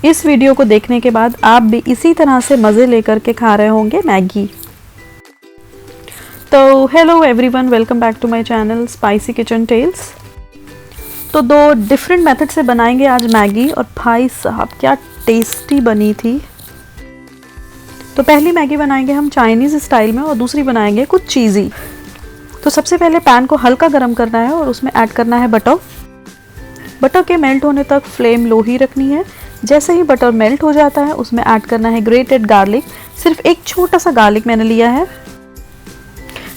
इस वीडियो को देखने के बाद आप भी इसी तरह से मज़े लेकर के खा रहे होंगे मैगी। तो hello everyone, welcome back to my channel Spicy Kitchen Tales. तो दो डिफरेंट मेथड से बनाएंगे आज मैगी, और भाई साहब क्या टेस्टी बनी थी। तो पहली मैगी बनाएंगे हम चाइनीज़ स्टाइल में और दूसरी बनाएंगे कुछ चीज़ी। तो सबसे पहले पैन को हल्का गर्म करना है और उसमें ऐड करना है बटर। बटर के मेल्ट होने तक फ्लेम लो ही रखनी है। जैसे ही बटर मेल्ट हो जाता है उसमें ऐड करना है ग्रेटेड गार्लिक। सिर्फ एक छोटा सा गार्लिक मैंने लिया है।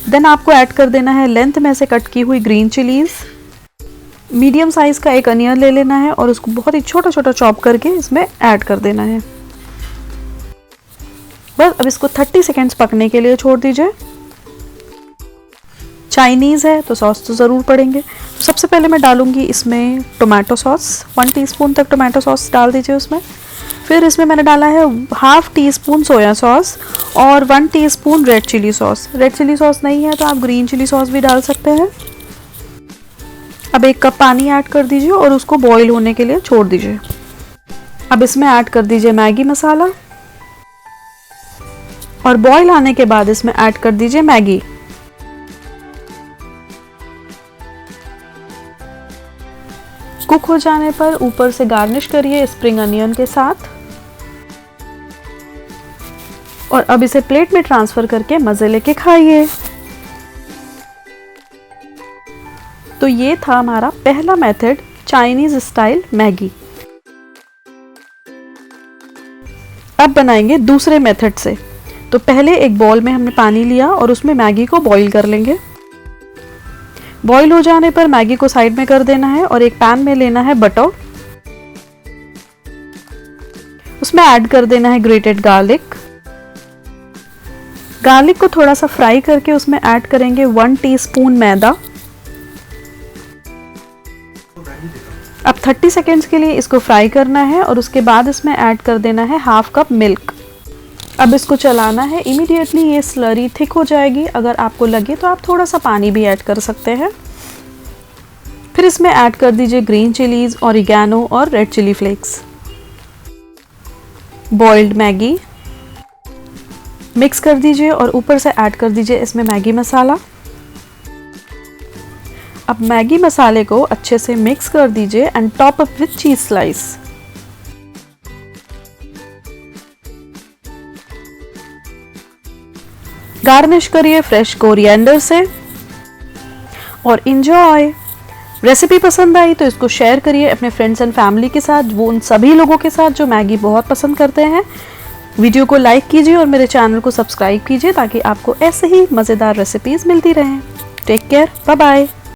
देन आपको ऐड कर देना है लेंथ में से कट की हुई ग्रीन चिलीज़। मीडियम साइज़ का एक अनियन ले लेना है और उसको बहुत ही छोटा छोटा चॉप करके इसमें ऐड कर देना है। बस अब इसको 30 सेकेंड्स पकने के लिए छोड़ दीजिए। चाइनीज़ है तो सॉस तो ज़रूर पड़ेंगे। तो सबसे पहले मैं डालूंगी इसमें टोमेटो सॉस। 1 टीस्पून तक टोमेटो सॉस डाल दीजिए उसमें। फिर इसमें मैंने डाला है half teaspoon soya sauce और 1 teaspoon red chilli sauce. Red chilli sauce नहीं है तो आप ग्रीन चिली सॉस भी डाल सकते हैं। अब 1 कप पानी ऐड कर दीजिए और उसको बॉईल होने के लिए छोड़ दीजिए। अब इसमें ऐड कर दीजिए मैगी मसाला और बॉईल आने के बाद इसमें ऐड कर दीजिए मैगी। कुक हो जाने पर ऊपर से गार्निश करिए स्प्रिंग अनियन के साथ। और अब इसे प्लेट में ट्रांसफर करके मजे लेके खाइए। तो ये था हमारा पहला मेथड, चाइनीज स्टाइल मैगी। अब बनाएंगे दूसरे मेथड से। तो पहले एक बॉल में हमने पानी लिया और उसमें मैगी को बॉईल कर लेंगे। बॉईल हो जाने पर मैगी को साइड में कर देना है और एक पैन में लेना है बटर। उसमें ऐड कर देना है ग्रेटेड गार्लिक। गार्लिक को थोड़ा सा फ्राई करके उसमें ऐड करेंगे 1 टीस्पून मैदा। अब 30 सेकेंड्स के लिए इसको फ्राई करना है और उसके बाद इसमें ऐड कर देना है हाफ कप मिल्क। अब इसको चलाना है। इमीडिएटली ये स्लरी थिक हो जाएगी। अगर आपको लगे तो आप थोड़ा सा पानी भी ऐड कर सकते हैं। फिर इसमें ऐड कर दीजिए ग्रीन चिलीज, ऑरिगैनो और red chilli flakes. Boiled Maggi mix कर दीजिए और ऊपर से ऐड कर दीजिए इसमें मैगी मसाला। अब मैगी मसाले को अच्छे से मिक्स कर दीजिए and top up with cheese slice. Garnish करिए फ्रेश कोरिएंडर से और इंजॉय। रेसिपी पसंद आई तो इसको शेयर करिए अपने फ्रेंड्स एंड फैमिली के साथ, वो उन सभी लोगों के साथ जो मैगी बहुत पसंद करते हैं। वीडियो को लाइक कीजिए और मेरे चैनल को सब्सक्राइब कीजिए ताकि आपको ऐसे ही मज़ेदार रेसिपीज़ मिलती रहें। Take care, bye bye.